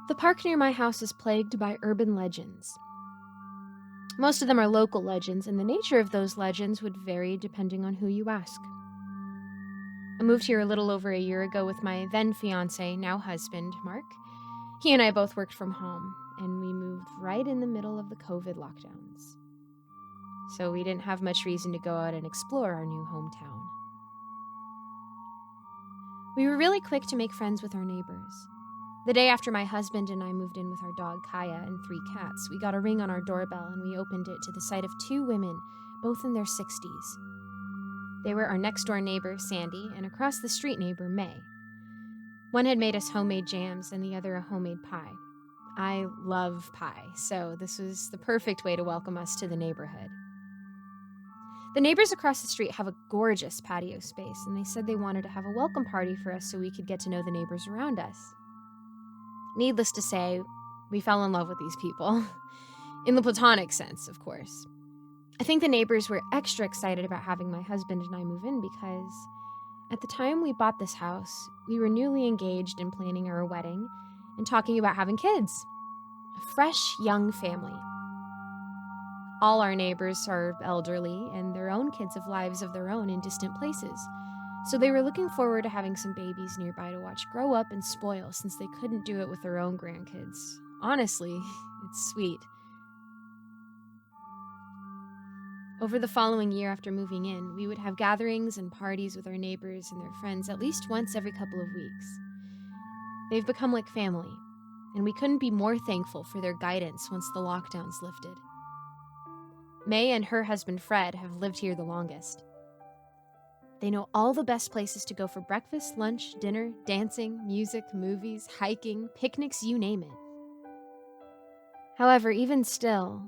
The park near my house is plagued by urban legends. Most of them are local legends, and the nature of those legends would vary depending on who you ask. I moved here a little over a year ago with my then fiance, now husband, Mark. He and I both worked from home, and we moved right in the middle of the COVID lockdowns. So we didn't have much reason to go out and explore our new hometown. We were really quick to make friends with our neighbors. The day after my husband and I moved in with our dog Kaya and 3 cats, we got a ring on our doorbell and we opened it to the sight of 2 women, both in their 60s. They were our next-door neighbor, Sandy, and across the street neighbor, May. One had made us homemade jams and the other a homemade pie. I love pie, so this was the perfect way to welcome us to the neighborhood. The neighbors across the street have a gorgeous patio space, and they said they wanted to have a welcome party for us so we could get to know the neighbors around us. Needless to say, we fell in love with these people. In the platonic sense, of course. I think the neighbors were extra excited about having my husband and I move in because at the time we bought this house, we were newly engaged in planning our wedding and talking about having kids. A fresh, young family. All our neighbors are elderly, and their own kids have lives of their own in distant places. So they were looking forward to having some babies nearby to watch grow up and spoil since they couldn't do it with their own grandkids. Honestly, it's sweet. Over the following year after moving in, we would have gatherings and parties with our neighbors and their friends at least once every couple of weeks. They've become like family, and we couldn't be more thankful for their guidance once the lockdowns lifted. May and her husband Fred have lived here the longest. They know all the best places to go for breakfast, lunch, dinner, dancing, music, movies, hiking, picnics, you name it. However, even still,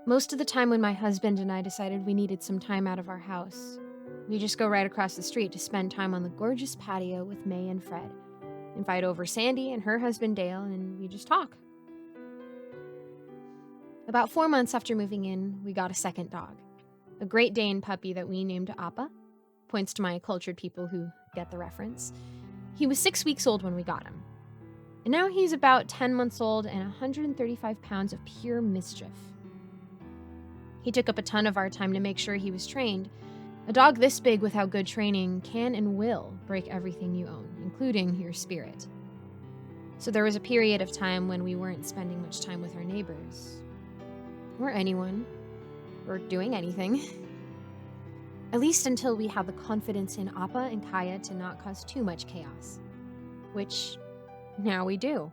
most of the time when my husband and I decided we needed some time out of our house, we just go right across the street to spend time on the gorgeous patio with May and Fred, invite over Sandy and her husband Dale, and we just talk. About 4 months after moving in, we got a second dog. A Great Dane puppy that we named Appa. Points to my cultured people who get the reference. He was 6 weeks old when we got him. And now he's about 10 months old and 135 pounds of pure mischief. He took up a ton of our time to make sure he was trained. A dog this big without good training can and will break everything you own, including your spirit. So there was a period of time when we weren't spending much time with our neighbors. Or anyone. Or doing anything. At least until we had the confidence in Appa and Kaya to not cause too much chaos. Which, now we do.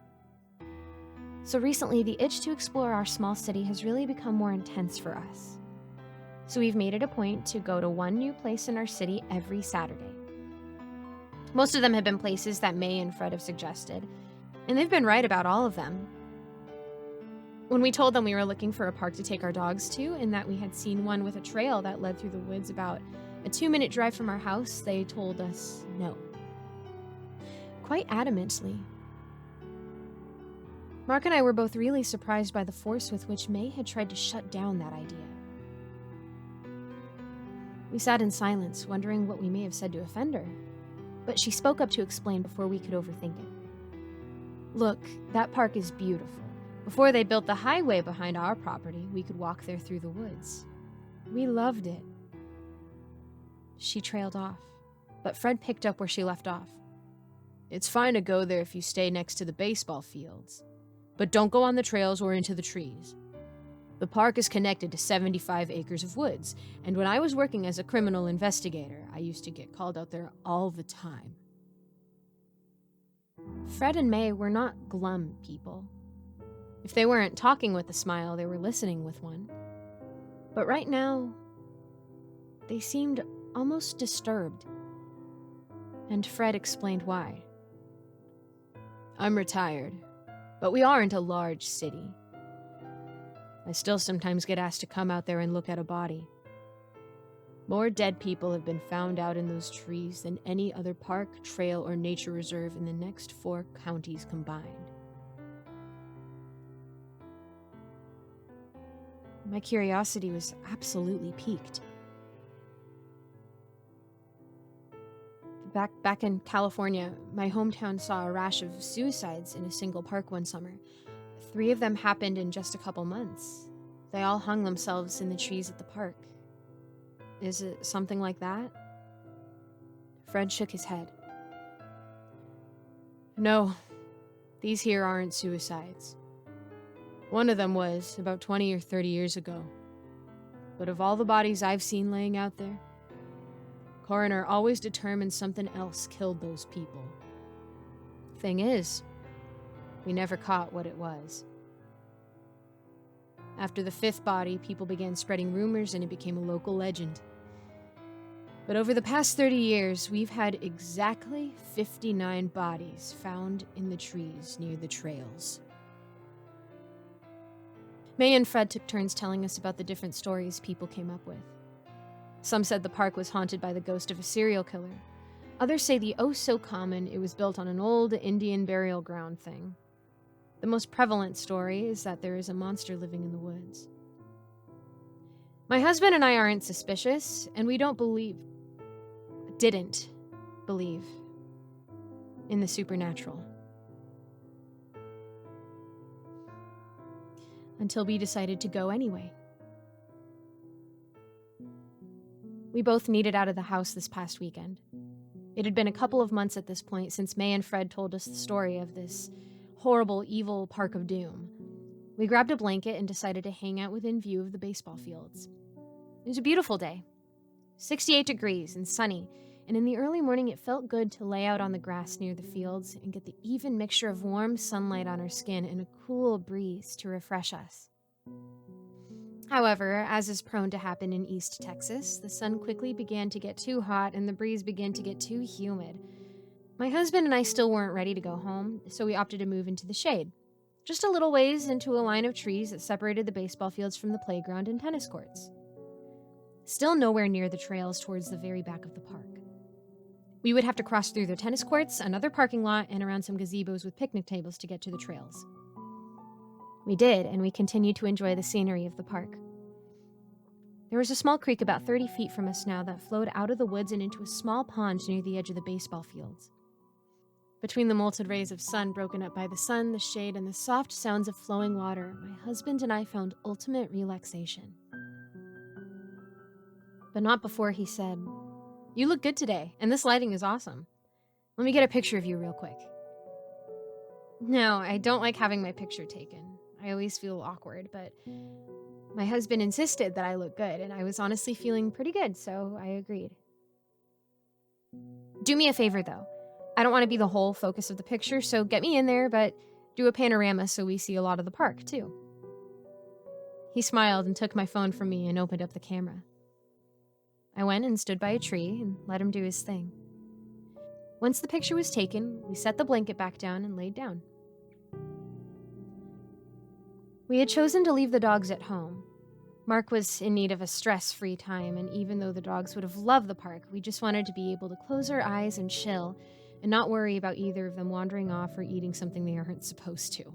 So recently, the itch to explore our small city has really become more intense for us. So we've made it a point to go to one new place in our city every Saturday. Most of them have been places that May and Fred have suggested, and they've been right about all of them. When we told them we were looking for a park to take our dogs to, and that we had seen one with a trail that led through the woods about a 2-minute drive from our house, they told us no. Quite adamantly. Mark and I were both really surprised by the force with which May had tried to shut down that idea. We sat in silence, wondering what we may have said to offend her, but she spoke up to explain before we could overthink it. Look, that park is beautiful. Before they built the highway behind our property, we could walk there through the woods. We loved it. She trailed off, but Fred picked up where she left off. It's fine to go there if you stay next to the baseball fields, but don't go on the trails or into the trees. The park is connected to 75 acres of woods, and when I was working as a criminal investigator, I used to get called out there all the time. Fred and May were not glum people. If they weren't talking with a smile, they were listening with one. But right now, they seemed almost disturbed. And Fred explained why. I'm retired, but we aren't a large city. I still sometimes get asked to come out there and look at a body. More dead people have been found out in those trees than any other park, trail, or nature reserve in the next 4 counties combined. My curiosity was absolutely piqued. The Back in California, my hometown saw a rash of suicides in a single park one summer. 3 of them happened in just a couple months. They all hung themselves in the trees at the park. Is it something like that? Fred shook his head. No, these here aren't suicides. One of them was about 20 or 30 years ago. But of all the bodies I've seen laying out there, coroner always determined something else killed those people. Thing is, we never caught what it was. After the 5th body, people began spreading rumors and it became a local legend. But over the past 30 years, we've had exactly 59 bodies found in the trees near the trails. May and Fred took turns telling us about the different stories people came up with. Some said the park was haunted by the ghost of a serial killer. Others say the oh-so-common it was built on an old Indian burial ground thing. The most prevalent story is that there is a monster living in the woods. My husband and I aren't suspicious, and we didn't believe in the supernatural. Until we decided to go anyway. We both needed out of the house this past weekend. It had been a couple of months at this point since May and Fred told us the story of this horrible, evil park of doom. We grabbed a blanket and decided to hang out within view of the baseball fields. It was a beautiful day, 68 degrees and sunny, and in the early morning it felt good to lay out on the grass near the fields and get the even mixture of warm sunlight on our skin and a cool breeze to refresh us. However, as is prone to happen in East Texas, the sun quickly began to get too hot and the breeze began to get too humid. My husband and I still weren't ready to go home, so we opted to move into the shade, just a little ways into a line of trees that separated the baseball fields from the playground and tennis courts. Still nowhere near the trails towards the very back of the park. We would have to cross through the tennis courts, another parking lot, and around some gazebos with picnic tables to get to the trails. We did, and we continued to enjoy the scenery of the park. There was a small creek about 30 feet from us now that flowed out of the woods and into a small pond near the edge of the baseball fields. Between the molten rays of sun broken up by the sun, the shade, and the soft sounds of flowing water, my husband and I found ultimate relaxation. But not before he said, "You look good today, and this lighting is awesome. Let me get a picture of you real quick." No, I don't like having my picture taken. I always feel awkward, but my husband insisted that I look good, and I was honestly feeling pretty good, so I agreed. Do me a favor, though. I don't want to be the whole focus of the picture, so get me in there, but do a panorama so we see a lot of the park, too. He smiled and took my phone from me and opened up the camera. I went and stood by a tree and let him do his thing. Once the picture was taken, we set the blanket back down and laid down. We had chosen to leave the dogs at home. Mark was in need of a stress-free time, and even though the dogs would have loved the park, we just wanted to be able to close our eyes and chill and not worry about either of them wandering off or eating something they aren't supposed to.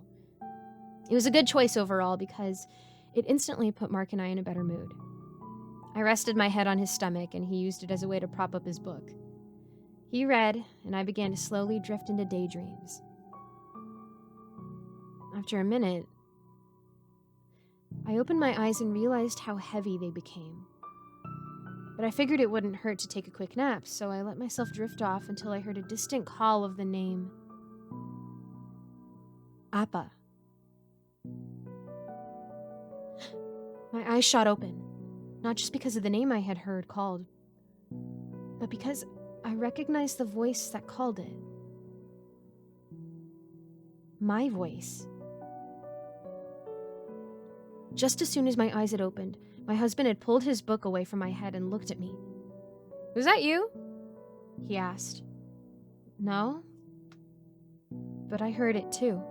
It was a good choice overall because it instantly put Mark and I in a better mood. I rested my head on his stomach, and he used it as a way to prop up his book. He read, and I began to slowly drift into daydreams. After a minute, I opened my eyes and realized how heavy they became. But I figured it wouldn't hurt to take a quick nap, so I let myself drift off until I heard a distant call of the name. Appa. My eyes shot open, not just because of the name I had heard called, but because I recognized the voice that called it. My voice. Just as soon as my eyes had opened, my husband had pulled his book away from my head and looked at me. "Was that you?" he asked. "No, but I heard it too."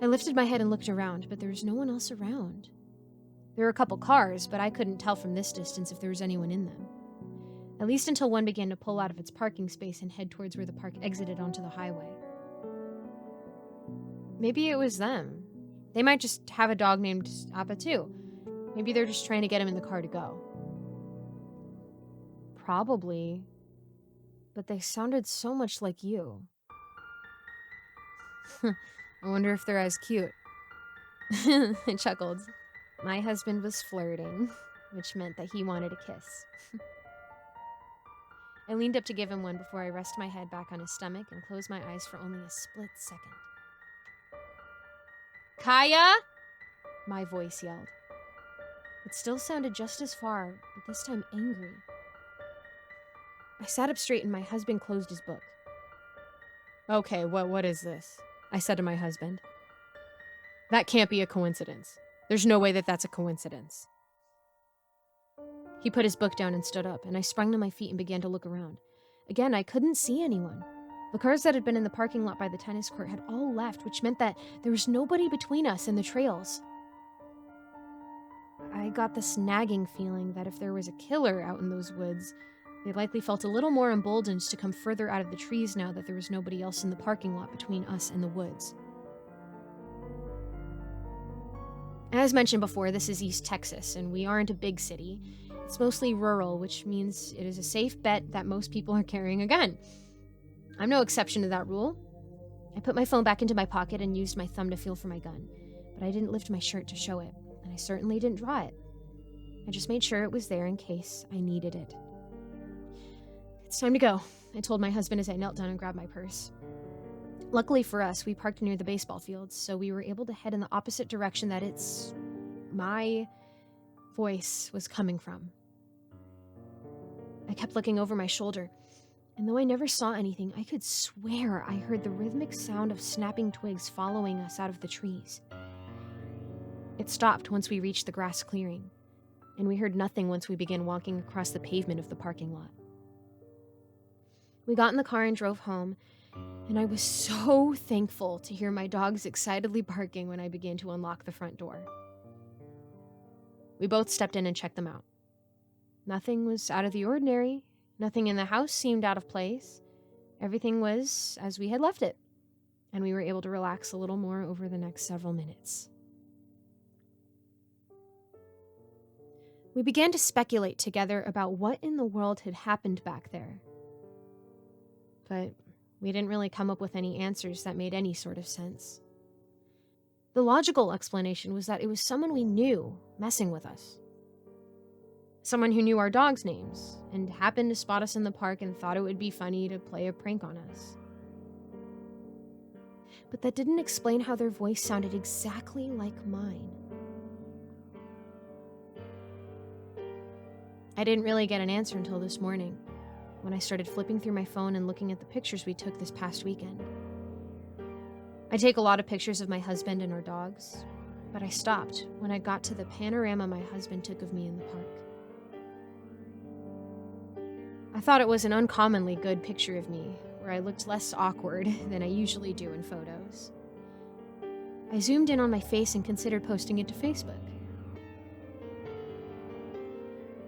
I lifted my head and looked around, but there was no one else around. There were a couple cars, but I couldn't tell from this distance if there was anyone in them. At least until one began to pull out of its parking space and head towards where the park exited onto the highway. Maybe it was them. They might just have a dog named Appa too. Maybe they're just trying to get him in the car to go. Probably. but they sounded so much like you. I wonder if they're as cute. I chuckled. My husband was flirting, which meant that he wanted a kiss. I leaned up to give him one before I rested my head back on his stomach and closed my eyes for only a split second. Kaya! My voice yelled. It still sounded just as far, but this time angry. I sat up straight and my husband closed his book. Okay, what is this? I said to my husband. That can't be a coincidence. There's no way that that's a coincidence. He put his book down and stood up, and I sprung to my feet and began to look around. Again, I couldn't see anyone. The cars that had been in the parking lot by the tennis court had all left, which meant that there was nobody between us and the trails. I got this nagging feeling that if there was a killer out in those woods, they likely felt a little more emboldened to come further out of the trees now that there was nobody else in the parking lot between us and the woods. As mentioned before, this is East Texas, and we aren't a big city. It's mostly rural, which means it is a safe bet that most people are carrying a gun. I'm no exception to that rule. I put my phone back into my pocket and used my thumb to feel for my gun, but I didn't lift my shirt to show it, and I certainly didn't draw it. I just made sure it was there in case I needed it. It's time to go, I told my husband as I knelt down and grabbed my purse. Luckily for us, we parked near the baseball fields, so we were able to head in the opposite direction that my voice was coming from. I kept looking over my shoulder, and though I never saw anything, I could swear I heard the rhythmic sound of snapping twigs following us out of the trees. It stopped once we reached the grass clearing, and we heard nothing once we began walking across the pavement of the parking lot. We got in the car and drove home, and I was so thankful to hear my dogs excitedly barking when I began to unlock the front door. We both stepped in and checked them out. Nothing was out of the ordinary. Nothing in the house seemed out of place. Everything was as we had left it, and we were able to relax a little more over the next several minutes. We began to speculate together about what in the world had happened back there. But we didn't really come up with any answers that made any sort of sense. The logical explanation was that it was someone we knew messing with us. Someone who knew our dogs' names and happened to spot us in the park and thought it would be funny to play a prank on us. But that didn't explain how their voice sounded exactly like mine. I didn't really get an answer until this morning, when I started flipping through my phone and looking at the pictures we took this past weekend. I take a lot of pictures of my husband and our dogs, but I stopped when I got to the panorama my husband took of me in the park. I thought it was an uncommonly good picture of me, where I looked less awkward than I usually do in photos. I zoomed in on my face and considered posting it to Facebook.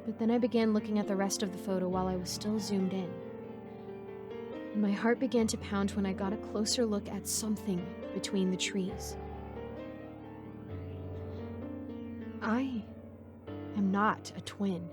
But then I began looking at the rest of the photo while I was still zoomed in. And my heart began to pound when I got a closer look at something between the trees. I am not a twin.